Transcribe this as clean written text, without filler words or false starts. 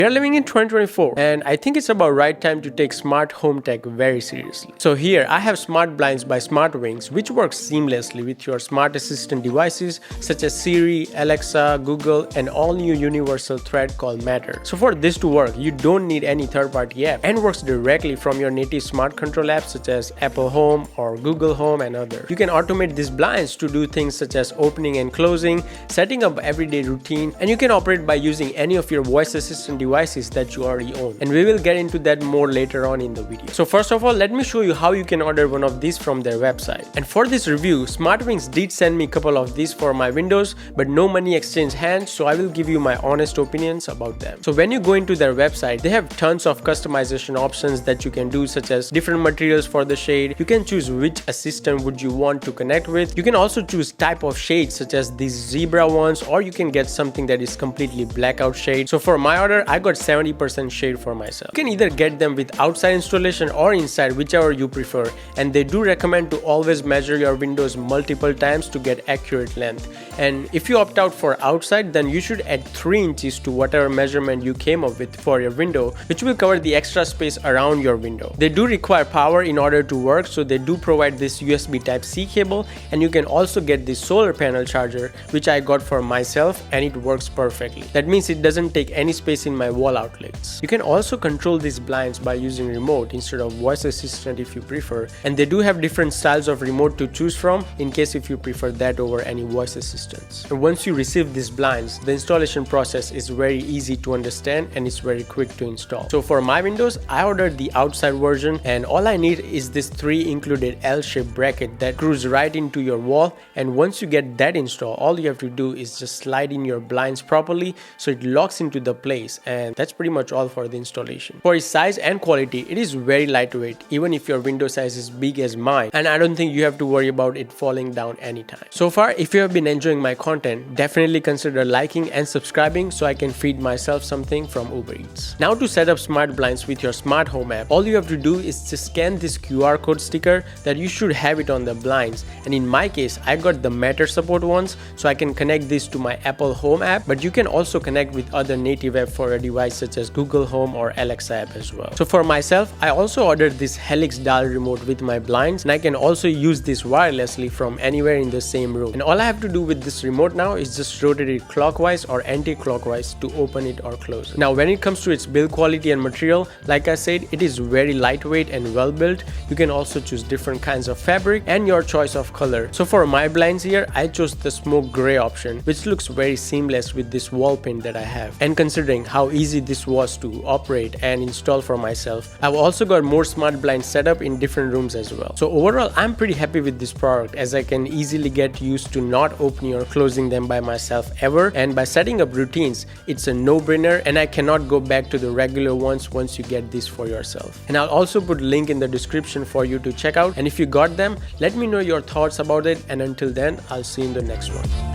We are living in 2024 and I think it's about right time to take smart home tech very seriously. So here I have smart blinds by Smartwings which works seamlessly with your smart assistant devices such as Siri, Alexa, Google and all new universal thread called Matter. So for this to work you don't need any third-party app and works directly from your native smart control apps such as Apple Home or Google Home and others. You can automate these blinds to do things such as opening and closing, setting up everyday routine, and you can operate by using any of your voice assistant devices that you already own, and we will get into that more later on in the video. So first of all, let me show you how you can order one of these from their website. And for this review, Smartwings did send me a couple of these for my windows, but no money exchange hands, so I will give you my honest opinions about them. So when you go into their website, they have tons of customization options that you can do, such as different materials for the shade. You can choose which assistant would you want to connect with. You can also choose type of shades such as these zebra ones, or you can get something that is completely blackout shade. So for my order, I got 70% shade for myself. You can either get them with outside installation or inside, whichever you prefer, and they do recommend to always measure your windows multiple times to get accurate length. And if you opt out for outside, then you should add 3 inches to whatever measurement you came up with for your window, which will cover the extra space around your window. They do require power in order to work, so they do provide this USB Type-C cable, and you can also get this solar panel charger, which I got for myself, and it works perfectly. That means it doesn't take any space in my wall outlets. You can also control these blinds by using remote instead of voice assistant if you prefer, and they do have different styles of remote to choose from in case if you prefer that over any voice assistants. And once you receive these blinds, the installation process is very easy to understand and it's very quick to install. So for my windows, I ordered the outside version, and all I need is this 3 included L-shaped bracket that screws right into your wall, and once you get that installed, all you have to do is just slide in your blinds properly so it locks into the place, and that's pretty much all for the installation. For its size and quality, it is very lightweight even if your window size is big as mine, and I don't think you have to worry about it falling down anytime. So far, if you have been enjoying my content, definitely consider liking and subscribing so I can feed myself something from Uber Eats. Now to set up smart blinds with your smart home app, all you have to do is just scan this QR code sticker that you should have it on the blinds, and in my case I got the Matter support ones, so I can connect this to my Apple Home app, but you can also connect with other native app for a device such as Google Home or Alexa app as well. So for myself, I also ordered this Helix dial remote with my blinds, and I can also use this wirelessly from anywhere in the same room. And all I have to do with this remote now is just rotate it clockwise or anti-clockwise to open it or close it. Now when it comes to its build quality and material, like I said, it is very lightweight and well built. You can also choose different kinds of fabric and your choice of color. So for my blinds here, I chose the smoke gray option, which looks very seamless with this wall paint that I have. And considering how easy this was to operate and install for myself, I've also got more smart blinds set up in different rooms as well. So overall, I'm pretty happy with this product, as I can easily get used to not opening or closing them by myself ever, and by setting up routines, it's a no-brainer, and I cannot go back to the regular ones once you get this for yourself. And I'll also put link in the description for you to check out, and if you got them, let me know your thoughts about it, and until then, I'll see you in the next one.